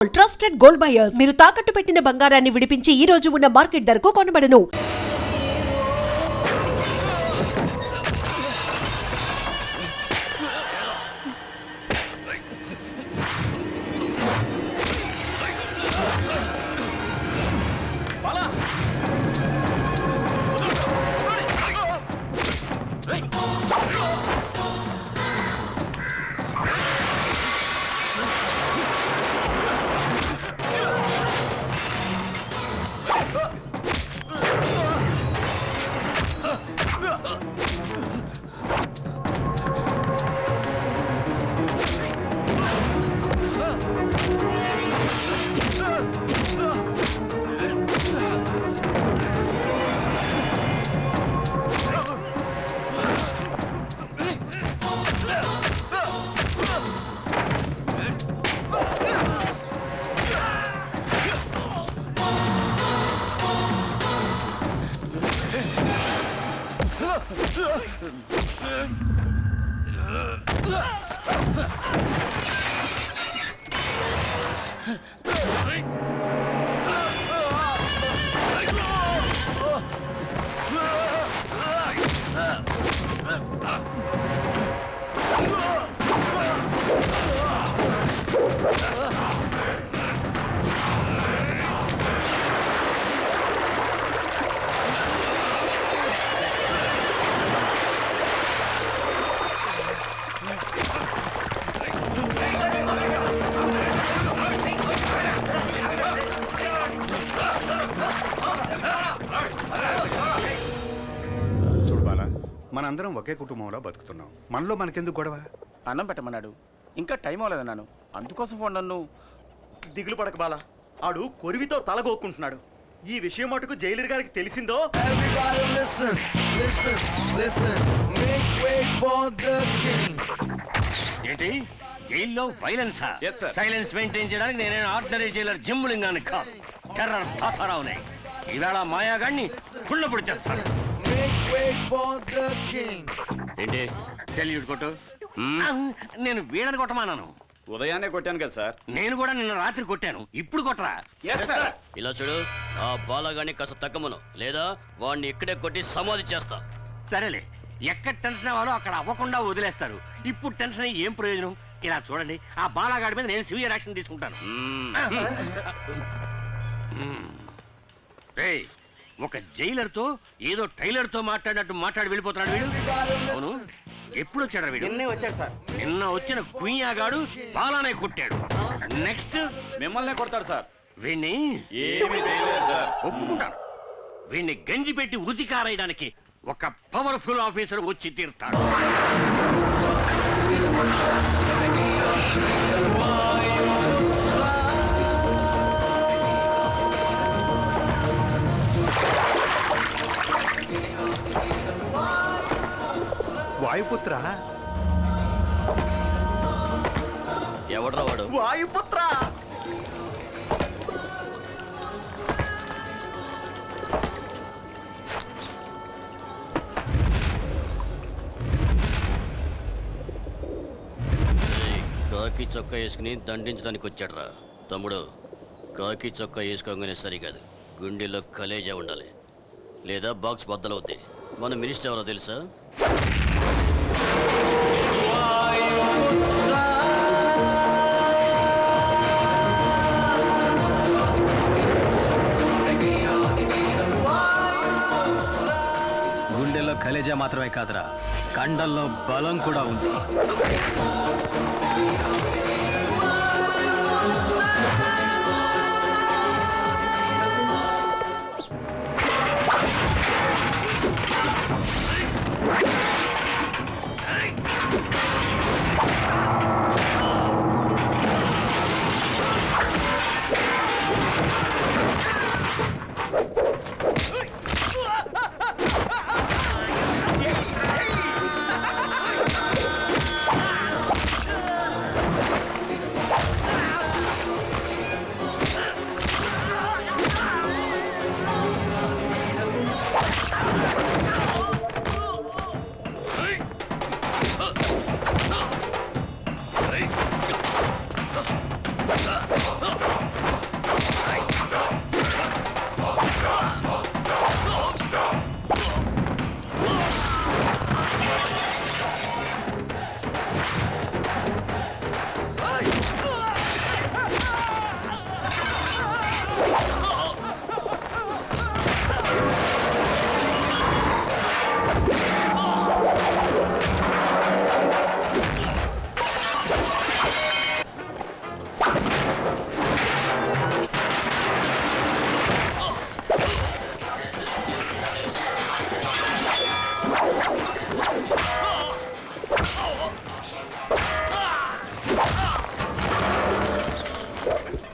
Trusted gold buyers మీరు తాకట్టు పెట్టిన బంగారాన్ని విడిపించి ఈ రోజు ఉన్న మార్కెట్ ధరకు కొనబడను. మనందరం ఒకే కుటుంబంలో బతుకుతున్నాం. మనలో మనకెందుకు గొడవ? అన్నం పెట్టమన్నాడు, ఇంకా టైం అవ్వలేదన్నాను, అందుకోసం ఫోన్. నన్ను దిగులు పడక బాలా, ఆడు కొరివితో తలగోక్కుంటున్నాడు. ఈ విషయం మటుకు జైలర్ గారికి తెలిసిందో ఏంటి జైల్లో వైలెన్సా? సైలెన్స్ మెయింటైన్ చేయడానికి నేనే ఆర్డినరీ జైలర్ జిమ్ములింగాన్ని కాదు, టెర్రర్ తాతారావునే. ఈవేళ మాయాగాన్ని కుళ్ళపొడి చేస్తాను. ఏంటి సెల్యూట్ కొట్టు? నేను వీడని కొట్టమానాను. ఉదయాన్నే కొట్టాను కదా సార్. నేను కూడా నిన్న రాత్రి కొట్టాను, ఇప్పుడు కొట్టరా? ఇలా చూడు, ఆ బాలగాన్ని కాస్త తగ్గమను, లేదా వాడిని ఇక్కడే కొట్టి సమాధి చేస్తా. సరేలే, ఎక్కడ టెన్షన్ అవ్వాలో అక్కడ అవ్వకుండా వదిలేస్తారు. ఇప్పుడు టెన్షన్ అయ్యి ఏం ప్రయోజనం? ఇలా చూడండి, ఆ బాలగాడి మీద నేను సివియర్ యాక్షన్ తీసుకుంటాను. ఒక జైలర్ తో ఏదో టైలర్ తో మాట్లాడినట్టు మాట్లాడి వెళ్ళిపోతున్నాడు వీడు. అవును, ఎప్పుడు వచ్చాడు వీడు? నిన్నే వచ్చాడు సార్. నిన్న వచ్చిన కుయ్యాగాడు బాలానే కొట్టాడు. నెక్స్ట్ మిమ్మల్నే కొడతాడు సార్. వీణ్ణి ఒప్పుకుంటాను. వీణ్ణి గంజి పెట్టి వృత్తి కారేయడానికి ఒక పవర్ఫుల్ ఆఫీసర్ వచ్చి తీరుతాడు. వాయుపుత్ర? ఎవడ్రా వాడు? వాయుపుత్ర కాకి చొక్కా వేసుకుని దండించడానికి వచ్చాడ్రా. తమ్ముడు, కాకి చొక్కా వేసుకోగానే సరికాదు, గుండెలో కలేజా ఉండాలి, లేదా బాక్స్ బద్దలవుద్ది. మన మినిస్టర్ ఎవరో తెలుసా? గుండెల్లో కలేజా మాత్రమే కాదురా, కండల్లో బలం కూడా ఉంది.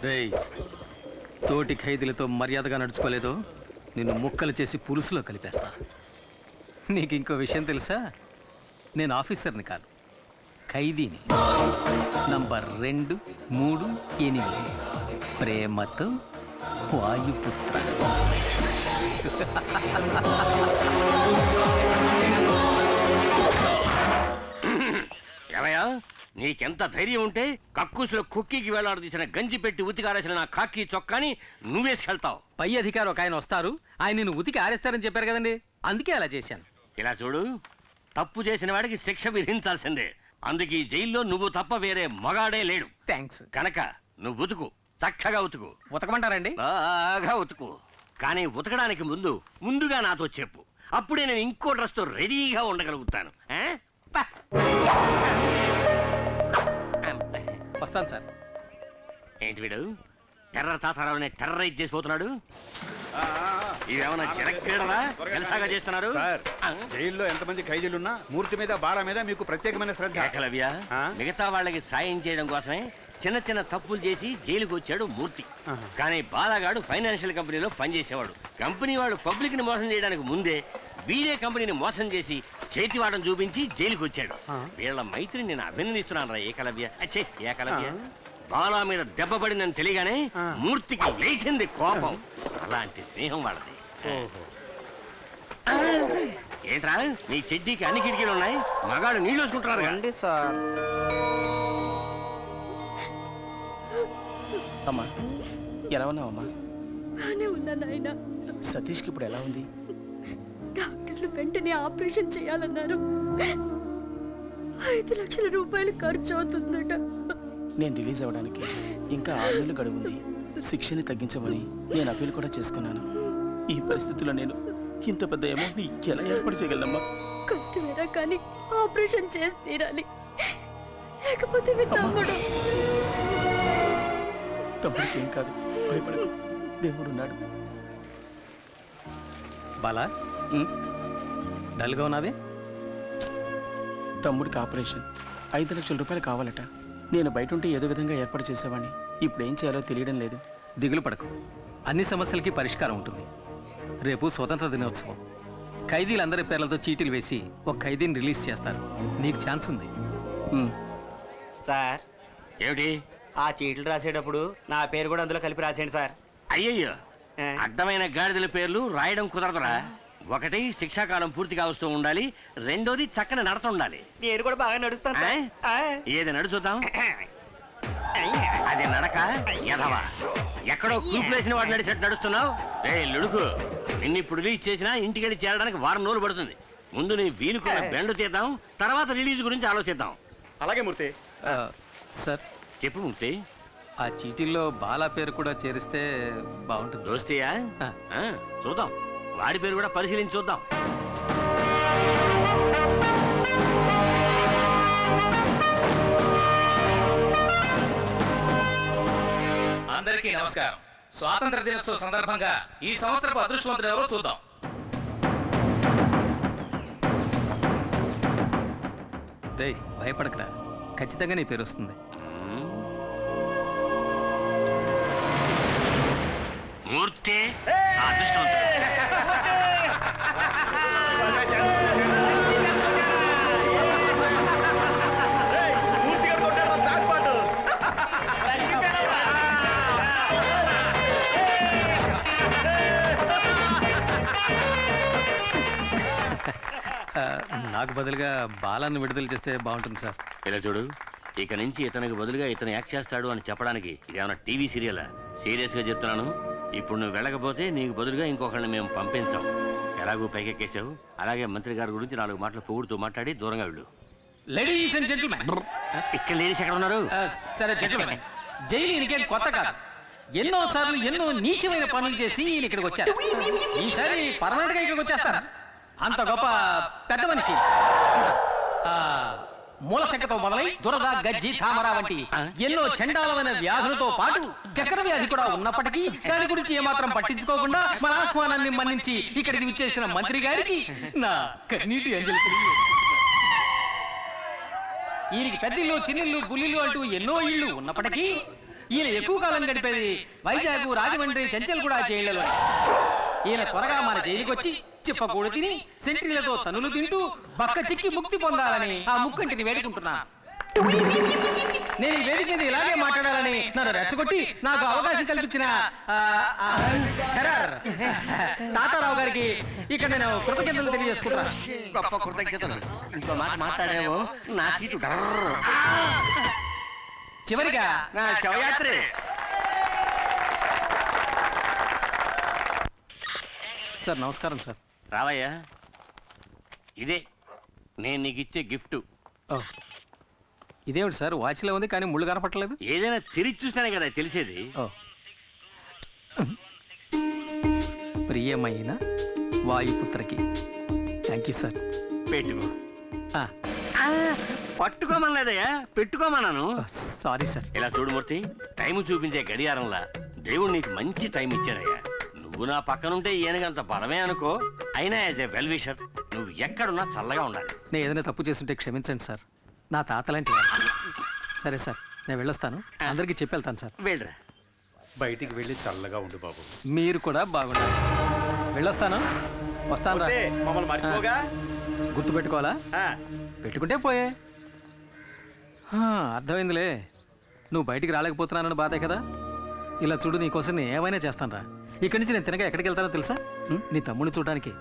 రేయ్, తోటి ఖైదీలతో మర్యాదగా నడుచుకోలేదో నిన్ను ముక్కలు చేసి పులుసులో కలిపేస్తా. నీకు ఇంకో విషయం తెలుసా? నేను ఆఫీసర్ని కాదు, ఖైదీని. నంబర్ 2, 3, 8. ప్రేమతో వాయుపుత్ర. ఏమయ్యా, నీకెంత ధైర్యం ఉంటే కక్కుసులో కుక్కీకి వేలాడదీసిన గంజి పెట్టి ఉతికారేసిన నా కాకి చొక్కాని నువ్వేసుకెళ్తావు? పై అధికారి ఒక ఆయన వస్తారు, ఆయన నిన్ను ఉతికి ఆరేస్తారని చెప్పారు కదండి, అందుకే అలా చేశాను. ఇలా చూడు, తప్పు చేసిన వాడికి శిక్ష విధించాల్సిందే. అందుకే ఈ జైల్లో నువ్వు తప్ప వేరే మగాడే లేడు. థ్యాంక్స్. కనుక నువ్వు ఉతుకు, చక్కగా ఉతుకు, ఉతకమంటారండి? బాగా ఉతుకు. కానీ ఉతకడానికి ముందుగా నాతో చెప్పు, అప్పుడే నేను ఇంకో డ్రెస్తో రెడీగా ఉండగలుగుతాను. ఆ? పా. వస్తాను సార్. ఏంటి వీడు టెర్రర్ తాతారావుని టెర్రరైజ్ చేసిపోతున్నాడు? ఇదేమన్నా జనక్రీడలా జలసాగా చేస్తున్నారు? సార్, జైల్లో ఎంతమంది ఖైదీలున్నా మూర్తి మీద బాల మీద మీకు ప్రత్యేకమైన శ్రద్ధ. ఏకలవ్య, మిగతా వాళ్ళకి సాయం చేయడం కోసమే చిన్న చిన్న తప్పులు చేసి జైలుకు వచ్చాడు మూర్తి. కానీ బాలగాడు ఫైనాన్షియల్ కంపెనీలో పనిచేసేవాడు. కంపెనీ వాడు పబ్లిక్ ని మోసం చేయడానికి ముందే వీడే కంపెనీని మోసం చేసి చేతివాడని చూపించి జైలుకు వచ్చాడు. వీళ్ళ మైత్రిని నేను అభినందిస్తున్నాను రా ఏకలవ్య. అచ్చే ఏకలవ్య, బాలా మీద దెబ్బ పడిందని తెలియగానే మూర్తికి లేచింది కోపం. అలాంటి స్నేహం వాళ్ళది. ఏంట్రా, నీ చెడ్డీకి అన్ని కిటికీలు ఉన్నాయి, మగాడు నీళ్ళు వేసుకుంటున్నారు రండి సార్. అమ్మా, ఎలా ఉన్నావమ్మా? బానే ఉన్నా నాయనా. సతీష్కి ఇప్పుడు ఎలా ఉంది? డాక్టర్లు వెంటనే ఆపరేషన్ చేయాలన్నారు. 5 లక్షల రూపాయలు ఖర్చు అవుతుందట. నేను రిలీజ్ అవ్వడానికి ఇంకా 6 నెలలు గడువు ఉంది. శిక్షని తగ్గించమని నేను అప్పీల్ కూడా చేసుకున్నాను. ఈ పరిస్థితుల్లో నేను ఇంత పెద్ద అమౌంట్ ఎలా ఏర్పాటు చేయగలనమ్మా? కష్టమేరా కానీ ఆపరేషన్ చేసి తీరాలి, లేకపోతే మీ తమ్ముడికి ఏం కాదు, భయపడకు, దేవుడున్నాడు. బాలా, డల్గా ఉన్నావే? తమ్ముడికి ఆపరేషన్ 5 లక్షల రూపాయలు కావాలట. నేను బయట ఉంటే ఏదో విధంగా ఏర్పాటు చేసేవాడిని. ఇప్పుడు ఏం చేయాలో తెలియడం లేదు. దిగులు పడకు, అన్ని సమస్యలకి పరిష్కారం ఉంటుంది. రేపు స్వతంత్ర దినోత్సవం. ఖైదీలందరి పేర్లతో చీటీలు వేసి ఒక ఖైదీని రిలీజ్ చేస్తారు. నీకు ఛాన్స్ ఉంది. సార్, ఏమిటి? ఆ చీట్లు రాసేటప్పుడు నా పేరు కూడా అందులో కలిపి రాసేయండి సార్. అయ్యయ్యో, అడ్డమైన గాడిదల పేర్లు రాయడం కుదరదురా. ఒకటి శిక్షాకాలం పూర్తిగా వస్తూ ఉండాలి, రెండోది చక్కని నడత ఉండాలి. నేను కూడా బాగా నడుస్తాను సార్. ఏది నడుచుద్దాం? అది నడక ఎదవా, ఎక్కడో కూపులేసిన వాడు నడిచేట్టు నడుస్తున్నావు. లుడుకు, నిన్ను ఇప్పుడు రిలీజ్ చేసినా ఇంటికెళ్ళి చేరడానికి 1 వారం రోజులు పడుతుంది. ముందు నీ వీలుకున్న బెండు తీద్దాం, తర్వాత రిలీజ్ గురించి ఆలోచిద్దాం. అలాగే మూర్తి. సార్ చెప్పు ముక్తి. ఆ చీటీల్లో బాలా పేరు కూడా చేరిస్తే బాగుంటుంది. దోస్తయ్యా, చూద్దాం, వాడి పేరు కూడా పరిశీలించి చూద్దాం. అందరికీ నమస్కారం. స్వాతంత్ర దినోత్సవ సందర్భంగా ఈ సంవత్సరపు అదృష్టవంతులు ఎవరో చూద్దాం. రేయ్, భయపడకరా, ఖచ్చితంగా నీ పేరు వస్తుంది. మూర్తి అదృష్టవంతుడు. నాకు బదులుగా బాలాన్ని విడుదల చేస్తే బాగుంటుంది సార్. ఇలా చూడు, ఇక నుంచి ఇతనికి బదులుగా ఇతను యాక్ట్ చేస్తాడు అని చెప్పడానికి ఇదేమన్నా టీవీ సీరియలా? సీరియస్గా చెప్తున్నాను. ఇప్పుడు నువ్వు వెళ్ళకపోతే నీకు బదులుగా ఇంకొకరిని మేము పంపించాం. ఎలాగో పైకెక్కేసావు, అలాగే మంత్రి గారి గురించి 4 మాటలు పొగుడుతూ మాట్లాడి దూరంగా వెళ్ళు. లేడీస్ అండ్ జెంటిల్మెన్, ఇక్కడ లేడీస్ ఎక్కడ ఉన్నారు? సరే జెంటిల్మెన్, జైలు ఈయనకేం కొత్త కాదు. ఎన్నో సార్లు ఎన్నో నీచమైన పనులు చేసి ఈయన ఇక్కడికి వచ్చారు. ఈసారి పర్మనెంట్ గా ఇక్కడికి వచ్చేస్తారా? అంత గొప్ప పెద్ద మనిషి. మూలశంకతో మొదలై దురద, గజ్జి, తామర వంటి ఎన్నో చండాలమైన వ్యాధులతో పాటు చక్కెర వ్యాధి కూడా ఉన్నప్పటికీ దాని గురించి ఏమాత్రం పట్టించుకోకుండా మన ఆహ్వానాన్ని మన్నించి ఇక్కడికి విచ్చేసిన మంత్రి గారికి నా కన్నీటి అంజలి. ఈయనకి పెద్దిల్లు, చిన్నిల్లు, బుల్లిల్లు అంటూ ఎన్నో ఇళ్ళు ఉన్నప్పటికీ ఈయన ఎక్కువ కాలం గడిపేది వైజాగ్, రాజమండ్రి, చెంచల్ కూడా జైళ్లలో. ఈయన త్వరగా మన జైలుకి వచ్చి చిప్పకూడు తిని సెంట్రీలతో తనులు తింటూ బక్క చిక్కి ముక్తి పొందాలని ఆ ముక్కంటిని వేడుకుంటున్నా. నేను ఈ వేదిక మీద ఇలాగే మాట్లాడాలని నన్ను రెచ్చగొట్టి నాకు అవకాశం కల్పించిన తాతారావు గారికి ఇక్కడ నేను కృతజ్ఞతలు తెలియజేసుకుంటున్నా. గొప్ప కృతజ్ఞతలు. ఇంకో మాట మాట్లాడేమో నా సీటు చివరిగా నా శవయాత్రే. సార్ నమస్కారం సార్. రావయ్యా, ఇదే నేను నీకు ఇచ్చే గిఫ్ట్. ఇదేమిటి సార్, వాచ్లో ఉంది కానీ ముళ్ళు కనపట్టలేదు? ఏదైనా తిరిగి చూస్తేనే కదా తెలిసేది. ప్రియమైన వాయుపుత్రకి థ్యాంక్ యూ సార్. పెట్టుకో. పట్టుకోమనలేదయ్యా, పెట్టుకోమన్నాను. Sorry sir. ఇలా చూడు మూర్తి, టైం చూపించే గడియారంలా దేవుడు నీకు మంచి టైం ఇచ్చాడయ్యా. నువ్వు నా పక్కనుంటే ఈయనకంత బలమే అనుకో. అయినా యాజ్ ఏ వెల్ విషర్ నువ్వు ఎక్కడున్నా చల్లగా ఉండాలి. నేను ఏదైనా తప్పు చేస్తుంటే క్షమించండి సార్, నా తాతలాంటి వారు. సరే సార్, నేను వెళ్ళొస్తాను. అందరికీ చెప్పి వెళ్తాను సార్. వెళ్ళరా. బయటికి వెళ్ళి చల్లగా ఉండు బాబు. మీరు కూడా బాగుండాలి. వెళ్ళొస్తాను. వస్తాను రా. మమ్మల్ని మర్చిపోగా. గుర్తు పెట్టుకోవాలా? పెట్టుకుంటే పోయే. అర్థమైందిలే, నువ్వు బయటికి రాలేకపోతున్నానని బాధే కదా. ఇలా చూడు, నీకోసం నేను ఏమైనా చేస్తాను రా. ఇక్కడి నుంచి నేను తినగా ఎక్కడికి వెళ్తానో తెలుసా? నీ తమ్ముడిని చూడడానికి.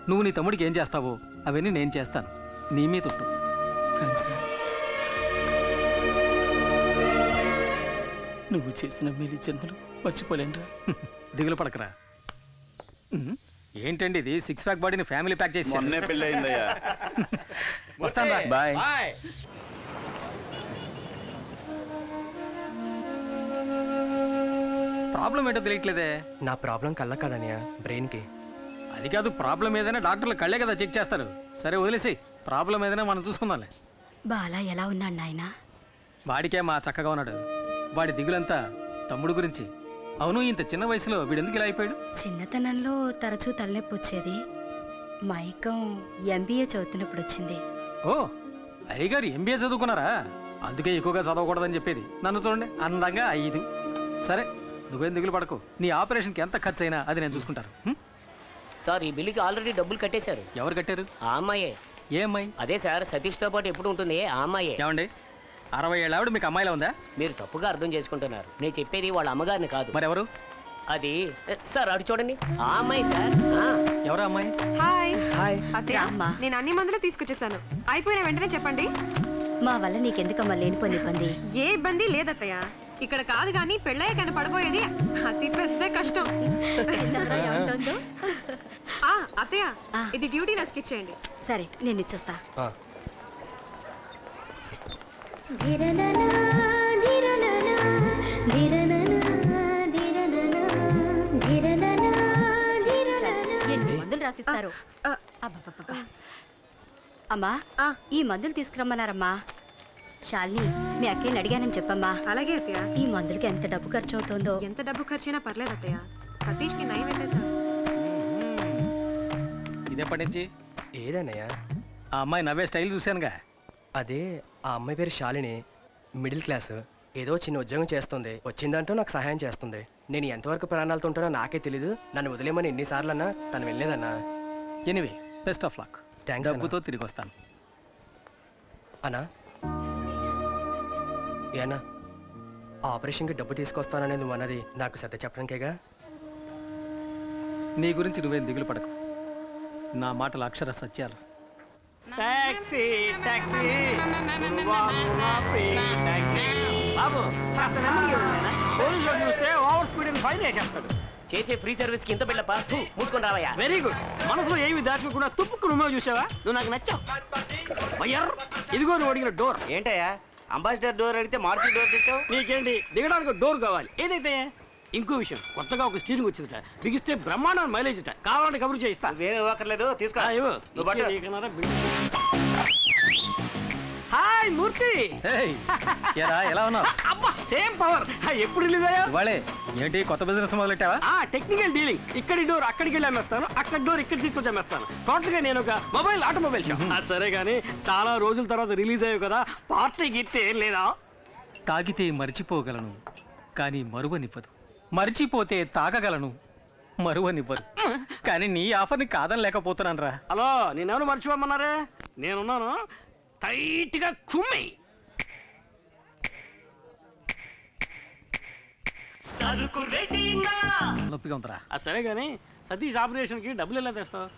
నువ్వు నీ తమ్ముడికి ఏం చేస్తావో అవన్నీ నేను చేస్తాను. నీ మీద ఉంటు. నువ్వు చేసిన మేలు జన్మలు మర్చిపోలేనురా. దిగులు పడకరా. ఏంటండి ఇది, 6 ప్యాక్ బాడీని ఫ్యామిలీ ప్యాక్ చేసి మొన్నే పెళ్ళి అయిందయ్యా. వస్తాను. బాయ్. ప్రాబ్లం ఏంటో తెలియట్లేదే. నా ప్రాబ్లం కళ్ళ కాదనియా, బ్రెయిన్ కి. అది కాదు, ప్రాబ్లం ఏదైనా డాక్టర్లు కళ్ళే కదా చెక్ చేస్తారు. సరే వదిలేసి, ప్రాబ్లం ఏదైనా మనం చూసుకుందాంలే. బాలా ఎలా ఉన్నాడు నాయనా? వాడికే మా చక్కగా ఉన్నాడు. వాడి దిగులంతా తమ్ముడు గురించి. అవును, ఇంత చిన్న వయసులో వీడెందుకు ఇలా అయిపోయాడు? చిన్నతనంలో తరచూ తలనొప్పి వచ్చేది. మైకం ఎంబీఏ చదువుతున్నప్పుడు వచ్చింది. ఓ, అయ్యగారు ఎంబీఏ చదువుకున్నారా? అందుకే ఎక్కువగా చదవకూడదని చెప్పేది. నన్ను చూడండి, అందంగా 5. సరే, నువ్వేం దిగులు పడకు. నీ ఆపరేషన్కి ఎంత ఖర్చు అయినా అది నేను చూసుకుంటాను. సార్, ఈ బిల్లుకి ఆల్రెడీ డబ్బులు కట్టేశారు. ఎవరు కట్టారు? ఆ అమ్మాయే. ఏ అమ్మాయి? అదే సార్, సతీష్తో పాటు ఎప్పుడు ఉంటుంది ఆ అమ్మాయే. ఏమండి, 60 ఏళ్ళ ఆవిడ మీకు అమ్మాయిలా ఉందా? మీరు తప్పుగా అర్థం చేసుకుంటున్నారు. నేను చెప్పేది వాళ్ళ అమ్మగారిని కాదు. మరెవరు? అది సార్, అటు చూడండి, ఆ అమ్మాయి సార్. ఎవరా అమ్మాయి? హాయ్. హాయ్ అత్తయ్య, నేను అన్ని మందులు తీసుకొచ్చేసాను. అయిపోయిన వెంటనే చెప్పండి. మా వల్ల నీకెందుకమ్మా లేనిపోని ఇబ్బంది? ఏ ఇబ్బంది లేదత్తయ్య. ఇక్కడ కాదు కానీ పెళ్ళయ్య కానీ పడబోయేది అతి పెద్ద కష్టం. అత్తయ్య, ఇది డ్యూటీ నాకు ఇచ్చేయండి. సరే, నేను ఇచ్చొస్తా. ఎన్ని మందులు రాసిస్తారు? అమ్మా, ఈ మందులు తీసుకురమ్మన్నారమ్మా. శాలిని, మీ అక్కని అడిగానని చెప్పమ్మా. అలాగే అత్తయ్య. ఈ మందులకి ఎంత డబ్బు ఖర్చు అవుతుందో? ఎంత డబ్బు ఖర్చైనా పర్లేదు అత్తయ్య. సతీష్కి నయం అయితే ఇదేపటి నుంచి? ఏదన్నయ్యా? ఆ అమ్మాయి నవ్వే స్టైల్ చూశానుగా. అదే, ఆ అమ్మాయి పేరు శాలిని. Middle class. ఏదో చిన్న ఉద్యోగం చేస్తుంది. వచ్చిందంటూ నాకు సహాయం చేస్తుంది. నేను ఎంతవరకు ప్రాణాలతో ఉంటానో నాకే తెలీదు. నన్ను వదిలేమని ఎన్నిసార్లు అన్నా తను వెళ్ళలేదన్నా. Anyway, best of luck. Thanks. డబ్బుతో తిరిగి వస్తాను. అన్నా, ఏనా ఆపరేషన్కి డబ్బు తీసుకొస్తానని నువ్వు అన్నది నాకు సత్య చెప్పడానికేగా? నీ గురించి నువ్వేం దిగులు పడకు. నా మాటలు అక్షర సత్యాలు. టాక్సీ టాక్సీ బాబు, పోలీసులు చూస్తే ఓవర్ స్పీడ్ అని ఫైన్ వేసేస్తాడు. చేసే ఫ్రీ సర్వీస్ కి ఇంత బిళ్ళపా, మూసుకొని రావయ్యా. Very good. మనసులో ఏమి దాచుకోకుండా తుప్పుకు నువ్వే చూసావా? నువ్వు నాకు నచ్చావు. ఇదిగో నువ్వు అడిగిన డోర్. ఏంటయ్యా, అంబాసిడర్ డోర్ అడిగితే మార్చి డోర్ తెచ్చావు? నీకేంటి, దిగడానికి డోర్ కావాలి. ఏదైతే ఇంకో విషయం, కొత్తగా ఒక స్టీరింగ్ వచ్చిందట. బిగిస్తే బ్రహ్మాండం మైలేజ్ అట. కావాలంటే కబురు చేయిస్తా. వేరే ఇవ్వక్కర్లేదు, తీసుకో. హాయ్ మూర్తి. ఎలా ఉన్నావు? అబ్బా, సేమ్ పవర్. ఎప్పుడు రిలీజ్ అయ్యా? ఇవాళే. ఏంటి కొత్త బిజినెస్ మొదలెట్టావా? Technical dealing. ఇక్కడి డోర్ అక్కడికి వెళ్ళి అమ్మేస్తాను, అక్కడ డోర్ ఇక్కడ తీసుకొచ్చి అమ్మేస్తాను. టోటల్ గా నేను ఒక ఆటోమొబైల్ షాప్. సరే కానీ చాలా రోజుల తర్వాత రిలీజ్ అయ్యావు కదా, పార్టీ గిఫ్ట్ ఏం లేదా? తాగితే మర్చిపోగలను, కానీ మరువనివ్వదు. మరిచిపోతే తాగగలను, మరువనివ్వదు. కానీ నీ ఆఫర్ని కాదనలేకపోతున్నాను రా. హలో, నేనెవరు మర్చిపోమన్నారే? నేనున్నాను, టైట్గా కుమ్మి. నొప్పిగా ఉందిరా. సరే కానీ సతీష్ ఆపరేషన్కి డబ్బులు ఎలా తెస్తావు?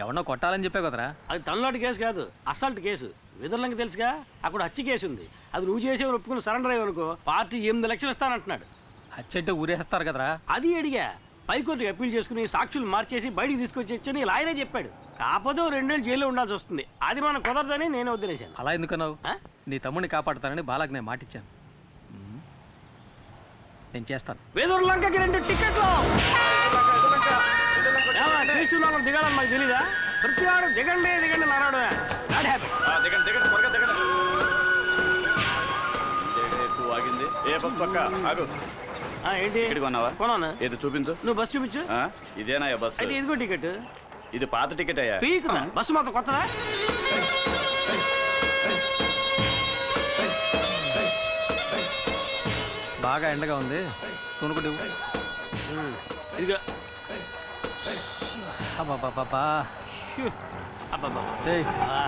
ఎవరినో కొట్టాలని చెప్పావు కదరా. అది తమిళనాడు కేసు కాదు, అసాల్ట్ కేసు. విదర్లంకి తెలుసుగా, అక్కడ హత్య కేసు ఉంది. అది నువ్వు చేసే ఒప్పుకుని సరెండర్ అయ్యనుకో పార్టీ 8 లక్షలు ఇస్తానంటున్నాడు. హత్య అంటే ఊరేస్తారు కదరా. అది అడిగా. పైకోర్టుకి అప్పీల్ చేసుకుని సాక్షులు మార్చేసి బయటికి తీసుకొచ్చి లాయరే చెప్పాడు. కాకపోతే 2 ఏళ్ళు జైల్లో ఉండాల్సి వస్తుంది. అది మనం కుదరదని నేను వదిలేశాను. అలా ఎందుకన్నావు? నీ తమ్ముడిని కాపాడుతానని బాలాకి నేను మాటిచ్చాను. నేను చేస్తాను. వేదూరులంకకి 2 టికెట్లు. దిగాలని మాకు తెలీదా? ప్రతి వాడు దిగండి దిగండి నారాడు. ఆగింది. ఏ బస్ పక్క ఆగు. ఏంటి కొన్నావా? కొన్నాను. ఏది చూపించు. నువ్వు బస్సు చూపించు. ఇదేనా బస్సు? అయితే ఇదిగో టికెట్. ఇది పాత టికెట్ అయ్యా. పీకుదా బస్సు మాత్రం కొత్తదా? బాగా ఎండగా ఉంది, కొనుక్కుంటూ. ఇదిగో.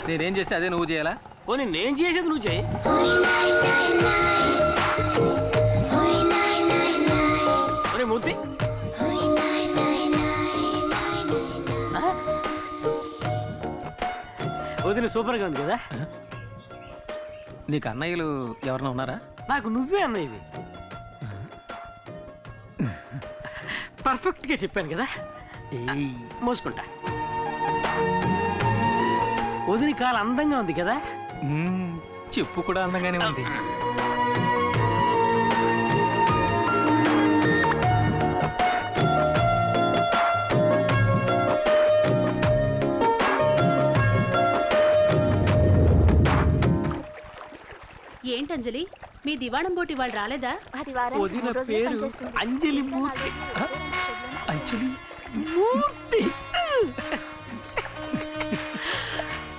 నేనేం చేస్తే అదే నువ్వు చేయాలా? పోనీ నేను చేసేది నువ్వు చేయి. మూర్తి వదిన సూపర్గా ఉంది కదా. నీకు అన్నయ్యలు ఎవరన్నా ఉన్నారా? నాకు నువ్వే అన్నయ్యవి. పర్ఫెక్ట్గా చెప్పాను కదా. మోసుకుంటా. వదిన కాలు అందంగా ఉంది కదా. చెప్పు కూడా అందంగానే ఉంది. ఏంటంజలి, మీ దివాణం పోటీ వాళ్ళు రాలేదా? వదిన పేరు అంజలి మూర్తి. అంజలి మూర్తి.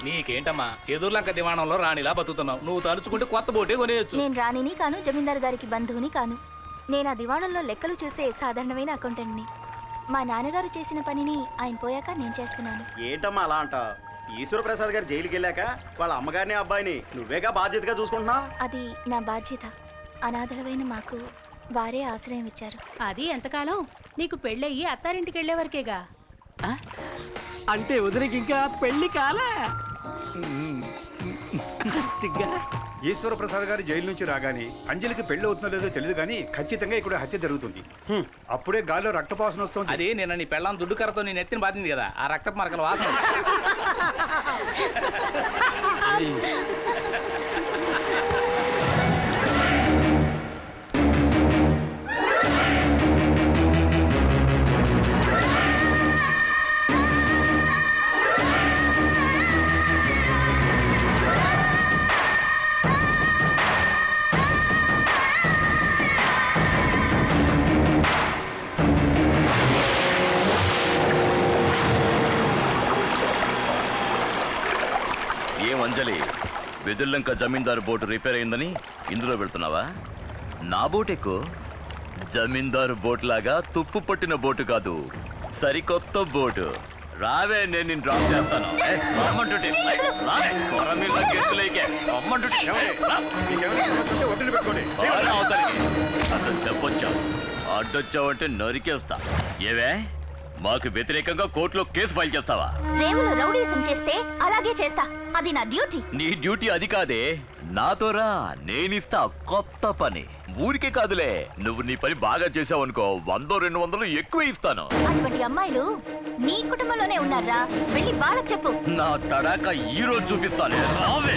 నీకేంటమ్మా ఎదుర్లంక దివాణంలో రాణిలా బతుకుతున్నావు. నువ్వు తలుచుకుంటే కొత్త బోటే కొనేయచ్చు. నేను రాణిని కాను, జమీందారు గారికి బంధువుని కాను. నేను ఆ దివాణంలో లెక్కలు చూసే సాధారణమైన అకౌంటెంట్ని. మా నాన్నగారు చేసిన పనిని ఆయన పోయాక నేను చేస్తున్నాను. ఏంటమ్మా అలా అంట? ఈశ్వర ప్రసాద్ గారు జైలుకి వెళ్ళాక వాళ్ళ అమ్మగారిని అబ్బాయిని నువ్వేగా బాధ్యతగా చూసుకుంటున్నావు. అది నా బాధ్యత. అనాథలమైన మాకు వారే ఆశ్రయం ఇచ్చారు. అది ఎంతకాలం? నీకు పెళ్ళయ్యి అత్తారింటికి వెళ్లే వరకేగా. అంటే వదినకి ఇంకా పెళ్లి కాలే. సిగ్గా. ఈశ్వర ప్రసాద్ గారు జైలు నుంచి రాగానే అంజలికి పెళ్లి అవుతుందో లేదో తెలియదు కానీ ఖచ్చితంగా ఇక్కడ హత్య జరుగుతుంది. అప్పుడే గాల్లో రక్తపాసన వస్తుంది. అది నేను నీ పెళ్ళాం దుడ్డు కర్రతో నేను ఎత్తిన బాధింది కదా, ఆ రక్తపు మరకల వాసన. అంజలి, వెదుల్లంక జమీందారు బోటు రిపేర్ అయిందని ఇందులో పెడుతున్నావా? నా బోట్ ఎక్కువ. జమీందారు బోట్ లాగా తుప్పు పట్టిన బోటు కాదు, సరికొత్త బోటు. రావే, నేను నిన్ను డ్రాప్ చేస్తాను. అతను చెప్పొచ్చావు, అడ్డొచ్చావంటే నరికేస్తా. ఏవే, మాకు వ్యతిరేకంగా కోర్టులో కేసు ఫైల్ చేస్తావా? రేవులో రౌడీసం చేస్తే అలాగే చేస్తా. అది నా డ్యూటీ. నీ డ్యూటీ అది కాదే, నాతో రా, నేనిస్తా కొత్త పని. ఊరికే కాదులే, నువ్వు నీ పని బాగా చేసావనుకో 100-200 ఎక్కువ ఇస్తాను. అటువంటి అమ్మాయిలు నీ కుటుంబంలోనే ఉన్నారా? వెళ్ళి వాళ్ళకి చెప్పు. నా తడాక ఈ రోజు చూపిస్తాను. రావే,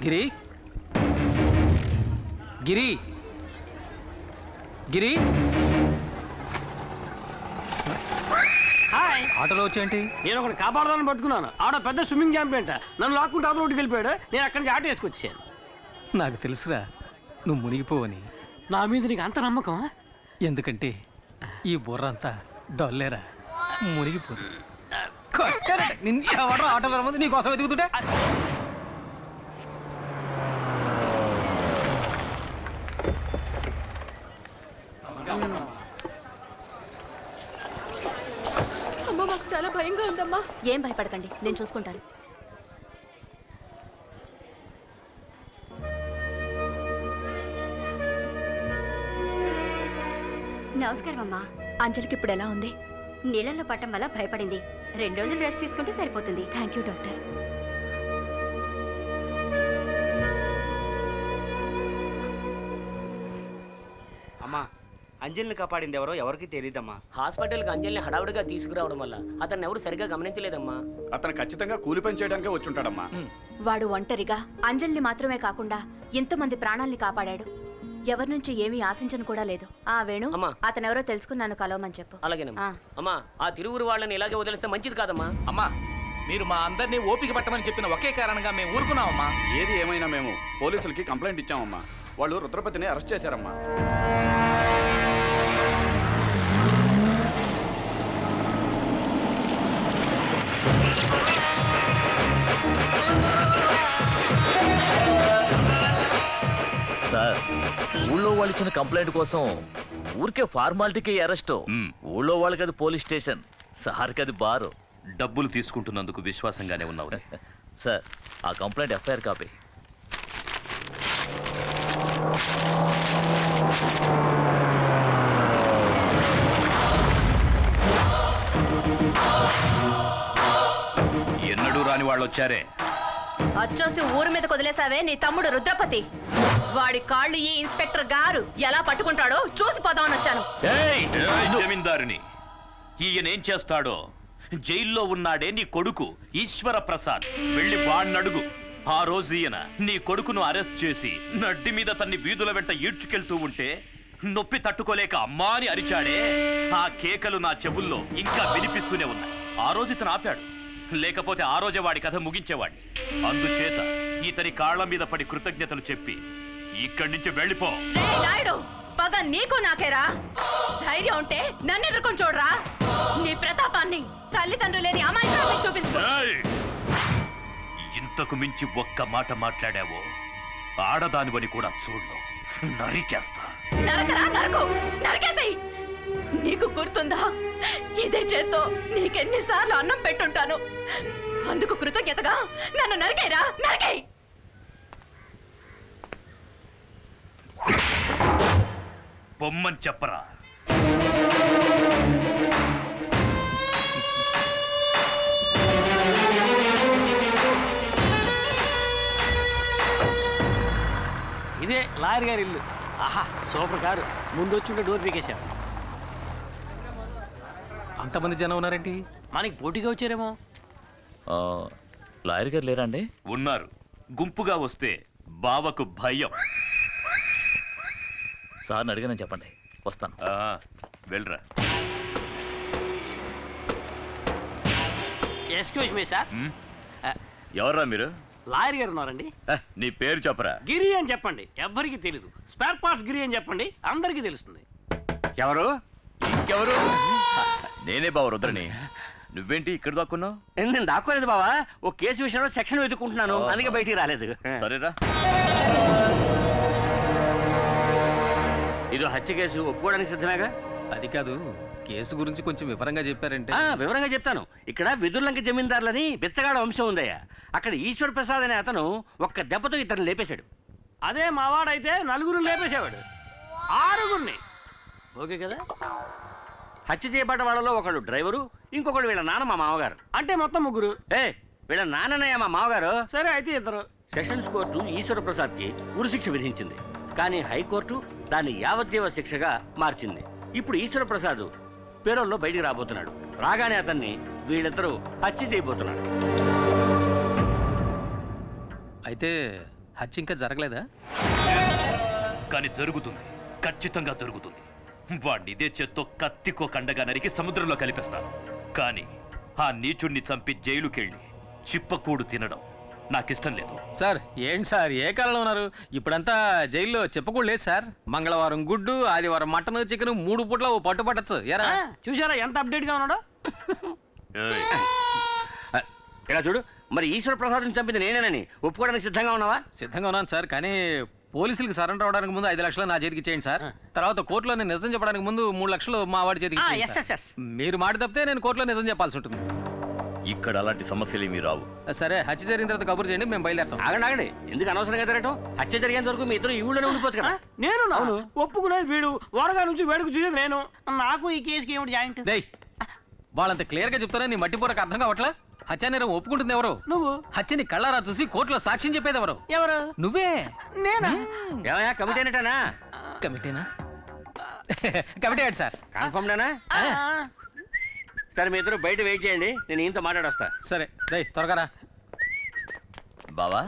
గిరి గిరి గిరి హాయ్. ఆటోలో వచ్చేంటి? నేను ఒకటి కాపాడదాన్ని పట్టుకున్నాను. ఆడ పెద్ద స్విమ్మింగ్ ఛాంపియన్ నన్ను లాక్కుంటే అవతల రోడ్డుకి వెళ్ళిపోయాడు. నేను అక్కడి నుంచి ఆట వేసుకొచ్చాను. నాకు తెలుసురా నువ్వు మునిగిపోవని. నా మీద నీకు అంత నమ్మకం? ఎందుకంటే ఈ బుర్ర అంతా డొల్లేరా, మునిగిపోదు. ఎవడో ఆటోలో రమ్మంది నీకోసం వెతుకుతుంటే అమ్మ మాకు చాలా భయంగా ఉందమ్మా. ఏం భయపడకండి, నేను చూసుకుంటాను. నమస్కారం అమ్మా. అంజలికి ఇప్పుడు ఎలా ఉంది? నీళ్ళల్లో పట్టం వల్ల భయపడింది. 2 రోజులు రెస్ట్ తీసుకుంటే సరిపోతుంది. Thank you doctor. అమ్మా, అంజలిని కాపాడింది ఎవరో ఎవరికి తెలియదమ్మా. హాస్పిటల్కి అంజలిని హడావుడిగా తీసుకురావడం వల్ల అతన్ని ఎవరు సరిగ్గా గమనించలేదమ్మా. అతను ఖచ్చితంగా కూలి పని చేయడానికే వచ్చుంటాడమ్మా. వాడు ఒంటరిగా అంజలిని మాత్రమే కాకుండా ఇంతమంది ప్రాణాల్ని కాపాడాడు. ఎవరి నుంచి ఏమీ ఆశించను కూడా లేదు. ఆ వేణు, అతనెవరో తెలుసుకున్నాను, కలవమని చెప్పు. అలాగేనమ్మా. అమ్మా, ఆ తిరువురు వాళ్ళని ఇలాగే వదిలేస్తే మంచిది కాదమ్మా. అమ్మా, మీరు మా అందరినీ ఓపిక పట్టమని చెప్పిన ఒకే కారణంగా మేము ఊరుకున్నామమ్మా. ఏది ఏమైనా మేము పోలీసులకి కంప్లైంట్ ఇచ్చామమ్మా. వాళ్ళు రుద్రపతిని అరెస్ట్ చేశారమ్మా. సార్, ఊళ్ళో వాళ్ళు ఇచ్చిన కంప్లైంట్ కోసం ఊరికే ఫార్మాలిటీకి అరెస్ట్. ఊళ్ళో వాళ్ళకి అది పోలీస్ స్టేషన్, సార్కి అది బారు. డబ్బులు తీసుకుంటున్నందుకు విశ్వాసంగానే ఉన్నావు. సార్, ఆ కంప్లైంట్ ఎఫ్ఐఆర్ కాపీ. ఎన్నడూ రాని వాళ్ళు వచ్చారే. అచ్చోసి ఊరి మీద వదిలేసావే నీ తమ్ముడు రుద్రపతి. వాడి కాళ్ళు ఈ ఇన్స్పెక్టర్ గారు ఎలా పట్టుకుంటాడో చూసిపోదామని వచ్చాను. జమీందారుని ఈయనేం చేస్తాడో. జైల్లో ఉన్నాడే నీ కొడుకు ఈశ్వర ప్రసాద్, వెళ్ళి వాణ్ణడుగు. ఆ రోజు ఈయన నీ కొడుకును అరెస్ట్ చేసి నడ్డి మీద తన్ని వీధుల వెంట ఈడ్చుకెళ్తూ ఉంటే నొప్పి తట్టుకోలేక అమ్మా అని అరిచాడే. ఆ కేకలు నా చెవుల్లో ఇంకా వినిపిస్తూనే ఉన్నాయి. ఆ రోజు ఇతను ఆపాడు, లేకపోతే ఆ రోజే వాడి కథ ముగించేవాడిని. అందుచేత ఇతని కాళ్ల మీద పడి కృతజ్ఞతలు చెప్పి ఇక్కడి నుంచి వెళ్ళిపో. నాయుడు, పగ నీకు నాకేరా? ధైర్యం ఉంటే నన్ను ఎదుర్కొని చూడరా. నీ ప్రతాపాన్ని తల్లిదండ్రులు లేని అమాయకాన్ని చూపించుకో. ఇంతకు మించి ఒక్క మాట మాట్లాడావో ఆడదానివని కూడా చూడు, నరికేస్తా. నరకరా, నరకు, నరకేసేయ్. నీకు గుర్తుందా, ఇదే చేత్తో నీకెన్నిసార్లు అన్నం పెట్టుంటాను. అందుకు కృతజ్ఞతగా నన్ను నరికేరా, నరికేయ్. బొమ్మని చెప్పరా. ఇదే లాయర్ గారి ఇల్లు. ఆహా, సూపర్ కారు. ముందు వచ్చి డోర్ పీకేశారు. అంతమంది జనం ఉన్నారేంటి? మనకి పోటీగా వచ్చారేమో. లాయర్ గారు లేరా అండి? ఉన్నారు. గుంపుగా వస్తే బావకు భయం. సార్ని అడిగానని చెప్పండి, వస్తాను. వెళ్ళరా. Excuse me sir. ఎవర్రా మీరు? లాయర్ గారు ఉన్నారండి. నీ పేరు చెప్పరా. గిరి అని చెప్పండి, ఎవ్వరికి తెలీదు. స్పేర్ పార్ట్స్ గిరి అని చెప్పండి, అందరికీ తెలుస్తుంది. ఎవరు? ఇంకెవరు? నేనే బావ రుద్రని. నువ్వేంటి ఇక్కడ దాక్కున్నావు? నేను దాక్కోలేదు బావా, ఓ కేసు విషయంలో సెక్షన్ వెతుక్కుంటున్నాను, అందుకే బయటికి రాలేదు. సరేరా. ఇది హత్య కేసు, ఒప్పుకోవడానికి సిద్ధమేగా? అది కాదు, కేసు గురించి కొంచెం వివరంగా చెప్పారంటే. వివరంగా చెప్తాను. ఇక్కడ విదుర్లంక జమీందారులని బిచ్చగాడ వంశం ఉందయ్యా. అక్కడ ఈశ్వర్ ప్రసాద్ అనే అతను ఒక్క దెబ్బతో ఇతను లేపేశాడు. అదే మావాడైతే 4 లేపేసేవాడు, 6. ఓకే కదా? హత్య చేయబడ్డ వాళ్ళలో ఒకడు డ్రైవరు, ఇంకొకడు వీళ్ళ నాన్న మా మామగారు. అంటే మొత్తం 3. వీళ్ళ నాన్ననయ్య మా మామగారు. సరే అయితే 2. సెషన్స్ కోర్టు ఈశ్వర ప్రసాద్ కి ఉరిశిక్ష విధించింది, కానీ హైకోర్టు దాన్ని యావజ్జీవ శిక్షగా మార్చింది. ఇప్పుడు ఈశ్వర ప్రసాద్ పేరోల్లో బయటికి రాబోతున్నాడు. రాగానే అతన్ని వీళ్ళిద్దరూ హత్య చేయబోతున్నాడు. అయితే హత్య ఇంకా జరగలేదా? కానీ జరుగుతుంది, ఖచ్చితంగా జరుగుతుంది. వాడిని ఇదే చేత్తో కత్తికో కండగా నరికి సముద్రంలో కలిపేస్తాను. కానీ ఆ నీచుణ్ణి చంపి జైలుకెళ్ళి చిప్పకూడు తినడం నాకిష్టం లేదు. సార్ ఏంటి సార్ ఏ కాలంలో ఉన్నారు? ఇప్పుడంతా జైల్లో చెప్పకూడదు లేదు సార్. మంగళవారం గుడ్డు, ఆదివారం మటన్, చికెన్ 3 పూట్ల ఓ పట్టు పట్టచ్చు. ఎరా చూసారా ఎంత అప్డేట్ గా ఉన్నాడో? ఇలా చూడు, మరి ఈశ్వర ప్రసాద్ చంపింది నేనేనని ఒప్పుకోవడానికి సిద్ధంగా ఉన్నావా? సిద్ధంగా ఉన్నాను సార్, కానీ పోలీసులకు సరెండర్ అవడానికి ముందు 5 లక్షలు నా చేతికి ఇచ్చేయండి సార్. తర్వాత కోర్టులో నేను నిజం చెప్పడానికి ముందు 3 లక్షలు మా వాడి చేతికి ఇచ్చేయండి సార్. మీరు మాట తప్పితే నేను కోర్టులో నిజం చెప్పాల్సి ఉంటుంది. ఇక్కడ అలాంటి సమస్యలు ఏమీ రావు. సరే, హత్య జరిగిన తర్వాత కబురు చేయండి, మేము బయలుదేరుతాం. ఆగండి, ఎందుకు అనవసరంగా తిరగటం? హత్య జరిగేంత వరకు మీ ఇద్దరు ఈ ఊళ్ళోనే ఉండిపోవచ్చు కదా. నేను ఒప్పుకునేది వీడు, వరగా నుంచి వేడుకు చూసేది నేను. నాకు ఈ కేసుకి ఏమిటి జాయింట్? వాళ్ళంత క్లియర్ గా చెప్తానే నీ మట్టిపూరకు అర్థం కావట్లా? హత్యానేరం ఒప్పుకుంటుంది ఎవరు? నువ్వు. హత్యని కళ్ళారా చూసి కోర్టులో సాక్ష్యం చెప్పేది ఎవరు? ఎవరు? నువ్వే. నేనా? ఏమయ్యా, కమిటీనేటనా? కమిటీనా? కమిటీ ఏంటి సార్? కన్ఫర్మ్డేనా? సరే, మీ ఇద్దరు బయట వెయిట్ చేయండి, నేను ఈయనతో మాట్లాడొస్తా. సరే, త్వరగా రా. బావా,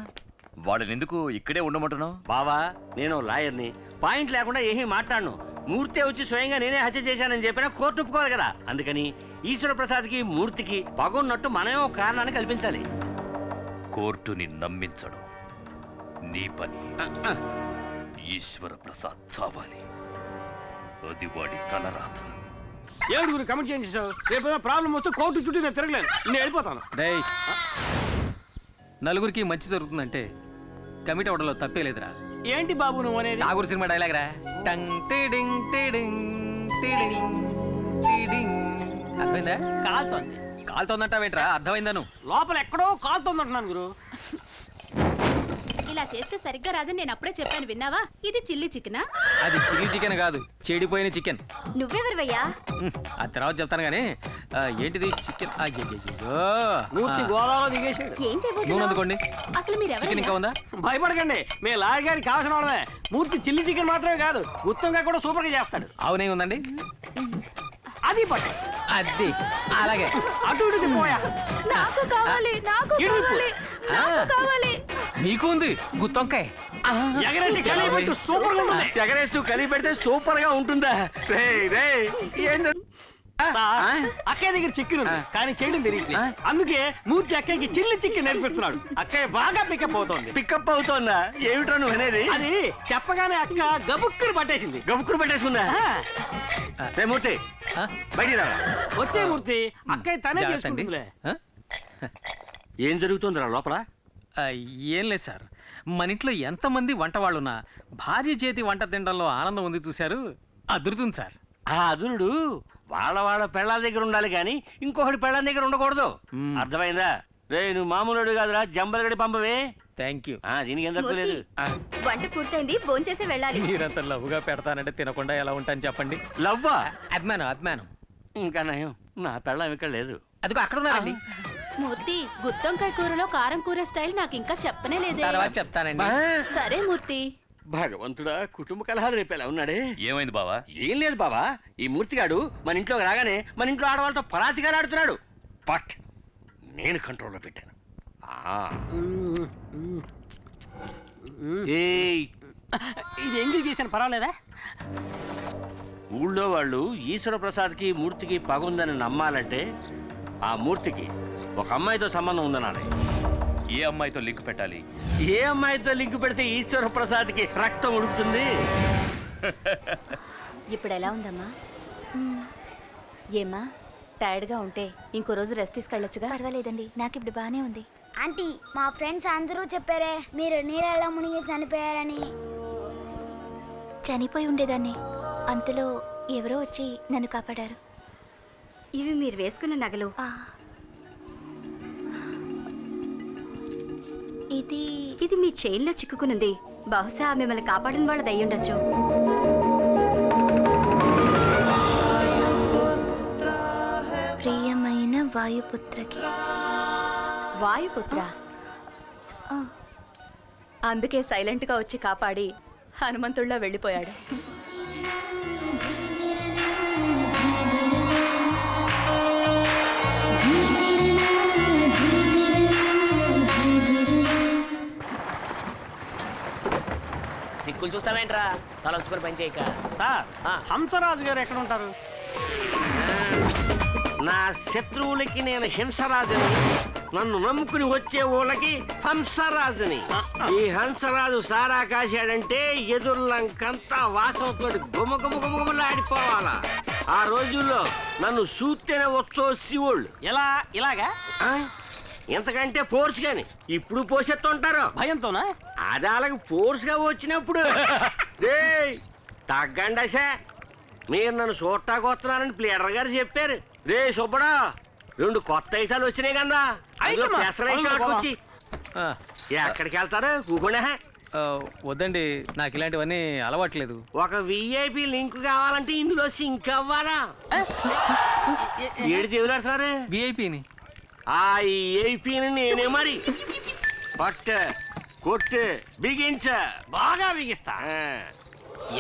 వాళ్ళని ఎందుకు ఇక్కడే ఉండమంటున్నావు? బావా, నేను లాయర్ని, పాయింట్ లేకుండా ఏమీ మాట్లాడను. మూర్తి వచ్చి స్వయంగా నేనే హత్య చేశానని చెప్పినా కోర్టు ఒప్పుకోవాలి కదా. అందుకని ఈశ్వర ప్రసాద్కి మూర్తికి పగున్నట్టు మనమే ఒక కారణాన్ని కల్పించాలి. కోర్టుని నమ్మించడం నీ పని. ఈశ్వర ప్రసాద్ చావాలి, అది వాడి తలరాత. ఏడుగురు కమెంట్ చేయించావు. రేపు ప్రాబ్లం వస్తే కోర్టు చుట్టూ నేను తిరగలేను, నేను వెళ్ళిపోతాను. నలుగురికి మంచి జరుగుతుందంటే కమిటీ అవడంలో తప్పే లేదురా. ఏంటి బాబు నువ్వు అనేది? నాగూరు సినిమా డైలాగ్ రా. టంగ్ టిడింగ్ టిడింగ్ టిడింగ్ టిడింగ్. అర్థమైందా? కాలుతోంది. కాలుతోందంటావేంట్రా? అర్థమైందా? నువ్వు లోపల ఎక్కడో కాలుతోంది అంటున్నాను గురు. ఇలా చేస్తే సరిగ్గా రాదని నేను అప్పుడే చెప్పాను, విన్నావా? ఇది చిల్లీ చికెనా? అది చిల్లీ చికెన్ కాదు, చెడిపోయిన చికెన్. నువ్వెవరివయ్యా? ఆ తర్వాత చెప్తాను గానీ ఏంటిది చికెన్? మూర్తి గోదావరిలో దిగేసాడు. ఏం చేయబోతున్నావు? నూనె అందుకోండి. అసలు మీరు చికెన్ ఇంకా ఉందా? భయపడకండి, మీ లాయర్ గారికి కావాల్సిన వాళ్ళమే. మూర్తి చిల్లీ చికెన్ మాత్రమే కాదు, గుత్తంగా కూడా సూపర్ గా చేస్తాడు. అవునే ఉందండి, అది పట్టు. అది అలాగే అటు ఇటు తిప్పోయా. నాకు కావాలి, నాకు కావాలి, నాకు కావాలి. నీకు ఉంది గుత్తొంకాయ. ఎగరేసి కలిపెట్టు, సూపర్ గా ఉంటుంది. ఎగరేస్తూ కలిపెడితే సూపర్ గా ఉంటుందా? అక్కయ్య దగ్గర చికెన్ ఉంది, కానీ చేయడం తెలియట్లేదు. అందుకే మూర్తి అక్కయ్యకి చిల్లి చికెన్ నేర్పిస్తున్నాడు. అక్కయ్య బాగా పికప్ అవుతోంది. పికప్ అవుతోందా? ఏమిటో నువ్వు అనేది? అది చెప్పగానే అక్క గబుక్కురు పట్టేసింది. గబుక్కురు పట్టేసుకుందా? మూర్తి బయటికి రా. వచ్చే మూర్తి, అక్కయ్య తనే చేసుకుంటుందిలే. ఏం జరుగుతుందిరా లోపల? ఏం లేదు సార్, మన ఇంట్లో ఎంతమంది వంట వాళ్ళున్నా భార్య చేతి వంట తినడంలో ఆనందం ఉంది చూశారు, అదురుతుంది సార్. ఆ అదురుడు వాళ్ళ పెళ్ళాల దగ్గర ఉండాలి కానీ ఇంకొకటి పెళ్ళాల దగ్గర ఉండకూడదు. అర్థమైందా? రే, నువ్వు మామూలుడు కాదురా, జంబలగడి పంపవే. Thank you. దీనికి ఏం తప్పు లేదు. వంట పూర్తయింది, భోంచేసి వెళ్ళాలి. మీరంత లవ్వుగా పెడతానంటే తినకుండా ఎలా ఉంటాను చెప్పండి. లవ్వా? అభిమానం. ఇంకా నయం, నా పెళ్ళం ఇక్కడ లేదు. అదిగో అక్కడ ఉన్నారండి. మూర్తి, గుత్తొంకాయ కూరలో కారం కూర స్టైల్ నాకు ఇంకా చెప్పనే లేదే. తర్వాత చెప్తానండి. సరే మూర్తి. భగవంతుడా, కుటుంబ కలహాలు రేపేలా ఉన్నాడే. ఏమైంది బావా? ఏం లేదు బావా, ఈ మూర్తిగాడు మన ఇంట్లోకి రాగానే మన ఇంట్లో ఆడవాళ్ళతో పరాతిగా ఆడుతున్నాడు. బట్ నేను కంట్రోల్లో పెట్టాను. ఇది ఎంగిల్ చేశాను, పర్వాలేదా? ఊళ్ళో వాళ్ళు ఈశ్వర ప్రసాద్కి మూర్తికి పగుందని నమ్మాలంటే ఆ మూర్తికి ఒక అమ్మాయితో సంబంధం ఉందనాలి. ఏ అమ్మాయితో లింక్ పెట్టాలి? ఏ అమ్మాయితో లింక్ పెడితే ఈశ్వర ప్రసాద్కి రక్తం ఉడుకుతుంది? ఇప్పుడు ఎలా ఉందమ్మా? ఏమ్మా, టైర్డ్గా ఉంటే ఇంకో రోజు రెస్ట్ తీసుకెళ్ళొచ్చుగా. పర్వాలేదండి, నాకు ఇప్పుడు బాగానే ఉంది. ఆంటీ, మా ఫ్రెండ్స్ అందరూ చెప్పారే మీరు నీళ్ళలో మునిగి చనిపోయారని. చనిపోయి ఉండేదాన్ని, అంతలో ఎవరో వచ్చి నన్ను కాపాడారు. ఇవి మీరు వేసుకున్న నగలు. ఇది మీ చైన్లో చిక్కుకునుంది. బహుశా మిమ్మల్ని కాపాడిన వాళ్ళది అయ్యుండొచ్చు. ప్రియమైన వాయుపుత్రకి. వాయుపుత్ర? అందుకే సైలెంట్గా వచ్చి కాపాడి హనుమంతుడిలో వెళ్ళిపోయాడు. చూస్తావేంట్రా తలొచ్చుకొని పని చేయక. సార్ హంసరాజు గారు ఎక్కడ ఉంటారు? నా శత్రువులకి నేను హింసరాజుని, నన్ను నమ్ముకుని వచ్చే ఊళ్ళకి హంసరాజుని. ఈ హంసరాజు సారా కాశాడంటే ఎదుర్లంకంతా వాసనతో గుమగుమలాడిపోవాలా. ఆ రోజుల్లో నన్ను చూస్తేనే వచ్చో శివుళ్ళు. ఎలా ఇలాగా? ఎంతకంటే ఫోర్స్ గాని ఇప్పుడు పోసేస్తుంటారు భయంతోనా? అది అలాగే ఫోర్స్ గా వచ్చినప్పుడు తగ్గండసా. మీరు నన్ను చూడటానికి వస్తున్నారని ప్లేడర్ గారు చెప్పారు. రే సుబ్బడా, 2 కొత్త ఐటాలు వచ్చినాయి కదా, పెసరైచ్చి ఎక్కడికి వెళ్తారు? కూకుండా వద్దండి, నాకు ఇలాంటివన్నీ అలవాట్లేదు. ఒక విఐపి లింక్ కావాలంటే ఇందులో సింక్ అవ్వాలా? ఏడు దేవులాడుతున్నారు విఐపిని. ఆ ఏపీని నేనే మరి పట్టు కొట్టు బిగించ బాగా బిగిస్తా.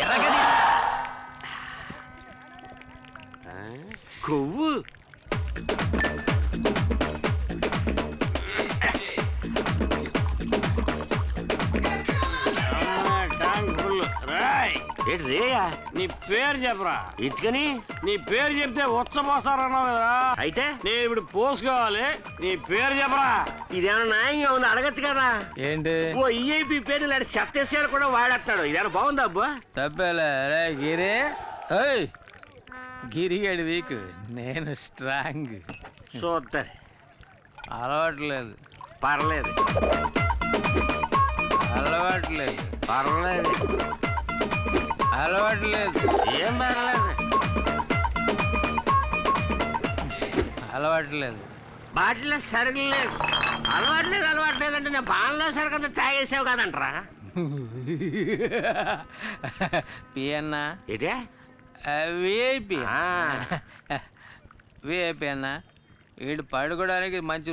ఎరగది కొవ్వు రేయా. నీ పేరు చెప్పరా? ఇటుకని నీ పేరు చెప్తే ఉచ్చపోస్తారన్నావు కదా, అయితే నేను ఇప్పుడు పోసుకోవాలి. నీ పేరు చెప్పరా? ఇదేమన్నా న్యాయంగా ఉంది? అడగచ్చు కదా. ఏంటి? ఓ ఈఐపి పేరు ఇలాంటి చెత్తేసాడు కూడా వాడేస్తాడు. ఇదేమన్నా బాగుందా అబ్బా? తప్పేలే గిరి. గిరిగాడి వీక్, నేను స్ట్రాంగ్. చూద్దరు అలవాట్లేదు. పర్లేదు. అలవాట్లేదు. పర్లేదు. అలవాట్లేదు. ఏం పర్లేదు. అలవాట్లేదు. బాటిలో సరుకు లేదు. అలవాట్లేదు అంటే నేను బాణలో సరుకు అంతా తాగేసావు కదంటరా. పియన్నా ఇదే విఐపి. విఐపి అన్నా, వీడు పడుకోవడానికి మంచి